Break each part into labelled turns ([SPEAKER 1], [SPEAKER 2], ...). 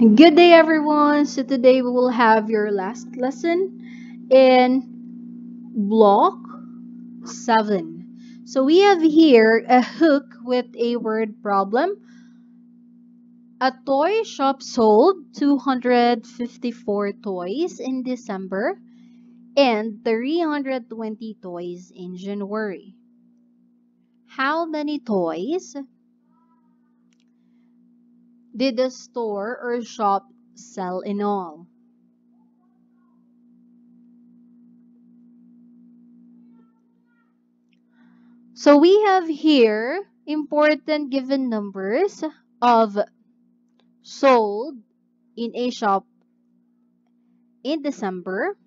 [SPEAKER 1] Good day, everyone. So today we will have your last lesson in block 7. So we have here a hook with a word problem. A toy shop sold 254 toys in December and 320 toys in January. How many toys did the store or shop sell in all? So we have here important given numbers of sold in a shop in December,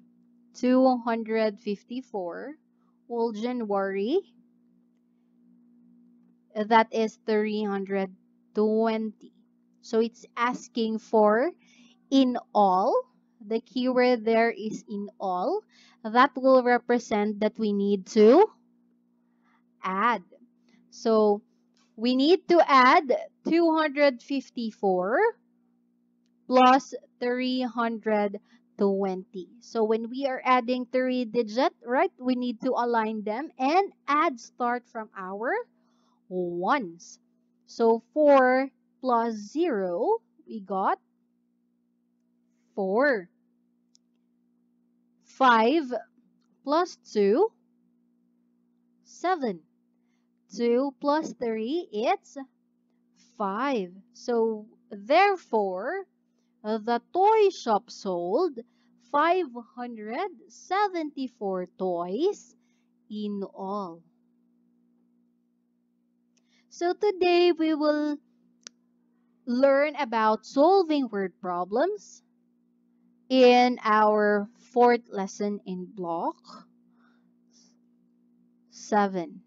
[SPEAKER 1] 254, well, January, that is 320. So it's asking for in all. The keyword there is in all. That will represent that we need to add. So we need to add 254 plus 320. So when we are adding 3-digit, right, we need to align them and add start from our ones. So 4 plus 0, we got 4. 5 plus 2, 7. 2 plus 3, it's 5. So therefore, the toy shop sold 574 toys in all. So today we will learn about solving word problems in our fourth lesson in block 7.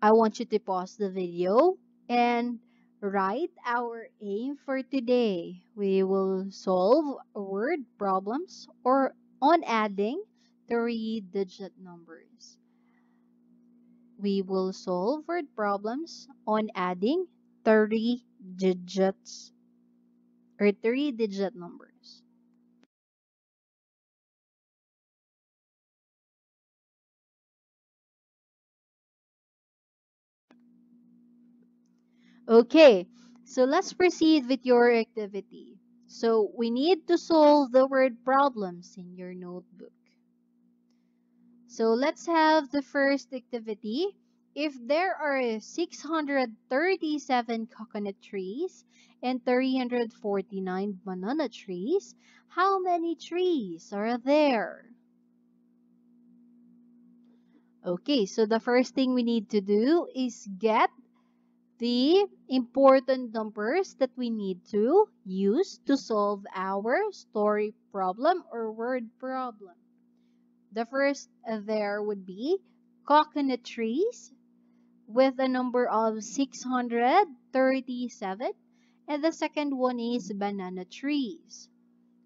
[SPEAKER 1] I want you to pause the video and write our aim for today. We will solve word problems or on adding 3-digit numbers. We will solve word problems on adding 30 digits or 3-digit numbers. Okay, so let's proceed with your activity. So we need to solve the word problems in your notebook. So let's have the first activity. If there are 637 coconut trees and 349 banana trees, how many trees are there? Okay, so the first thing we need to do is get the important numbers that we need to use to solve our story problem or word problem. The first there would be coconut trees with a number of 637, and the second one is banana trees,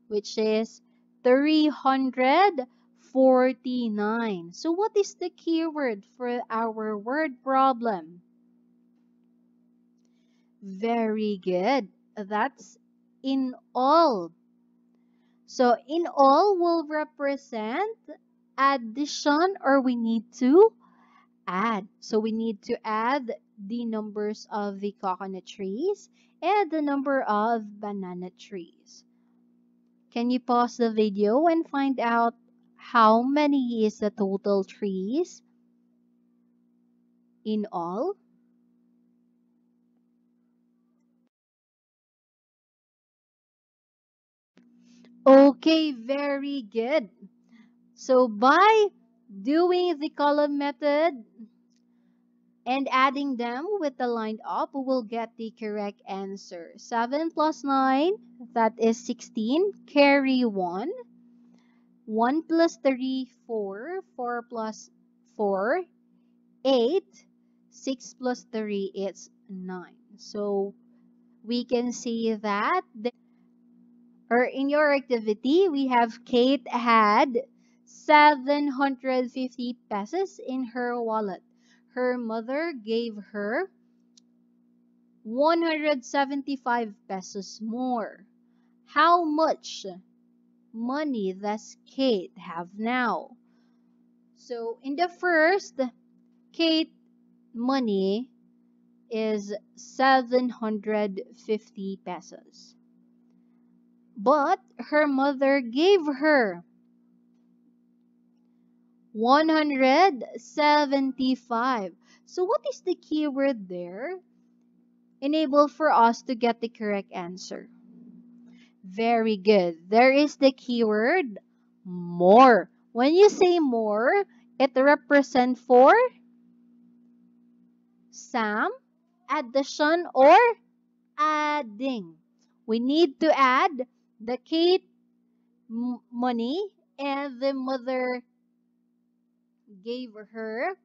[SPEAKER 1] which is 349. So what is the keyword for our word problem? Very good. That's in all. So in all will represent addition, or we need to add. So we need to add the numbers of the coconut trees and the number of banana trees. Can you pause the video and find out how many is the total trees in all? Okay, very good. So by doing the column method and adding them with the lined up, we will get the correct answer. 7 plus 9, that is 16. Carry 1. 1 plus 3, 4. 4 plus 4, 8. 6 plus 3, it's 9. So we can see that or in your activity, we have Kate had 750 pesos in her wallet. Her mother gave her 175 pesos more. How much money does Kate have now? So in the first, Kate money is 750 pesos. But her mother gave her 175. So what is the keyword there? Enable for us to get the correct answer. Very good. There is the keyword more. When you say more, it represents for sum, addition, or adding. We need to add the Kate money and the mother gave her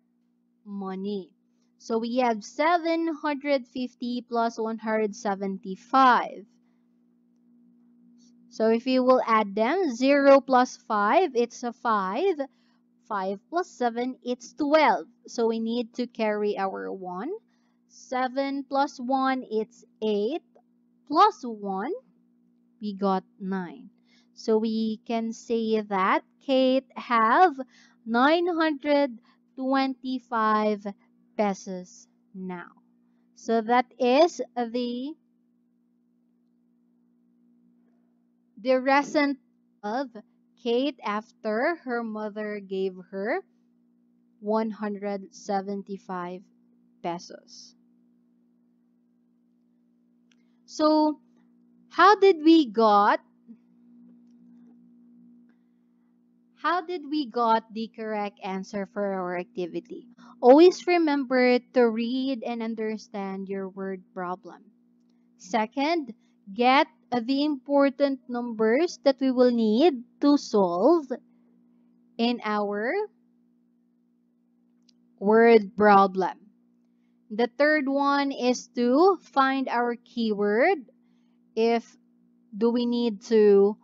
[SPEAKER 1] money. So we have 750 plus 175. So if you will add them, 0 plus 5, it's a 5. 5 plus 7, it's 12. So we need to carry our 1. 7 plus 1, it's 8. Plus 1, we got 9. So we can say that Kate have 925 pesos now. So that is the recent of Kate after her mother gave her 175 pesos. So how did we got the correct answer for our activity? Always remember to read and understand your word problem. Second, get the important numbers that we will need to solve in our word problem. The third one is to find our keyword. If do we need to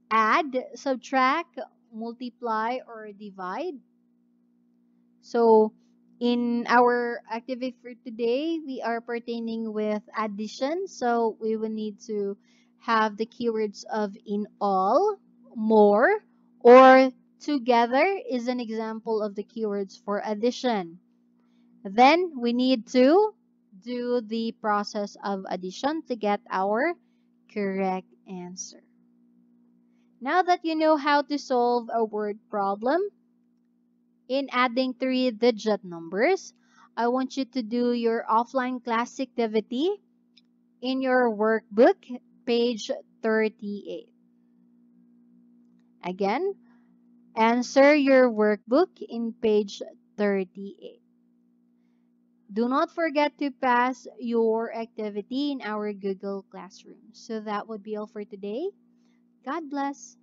[SPEAKER 1] add, subtract, multiply, or divide? So in our activity for today, we are pertaining with addition. So we will need to have the keywords of in all, more, or together is an example of the keywords for addition. Then we need to do the process of addition to get our correct answer. Now that you know how to solve a word problem in adding 3-digit numbers, I want you to do your offline class activity in your workbook, page 38. Again, answer your workbook in page 38. Do not forget to pass your activity in our Google Classroom. So that would be all for today. God bless.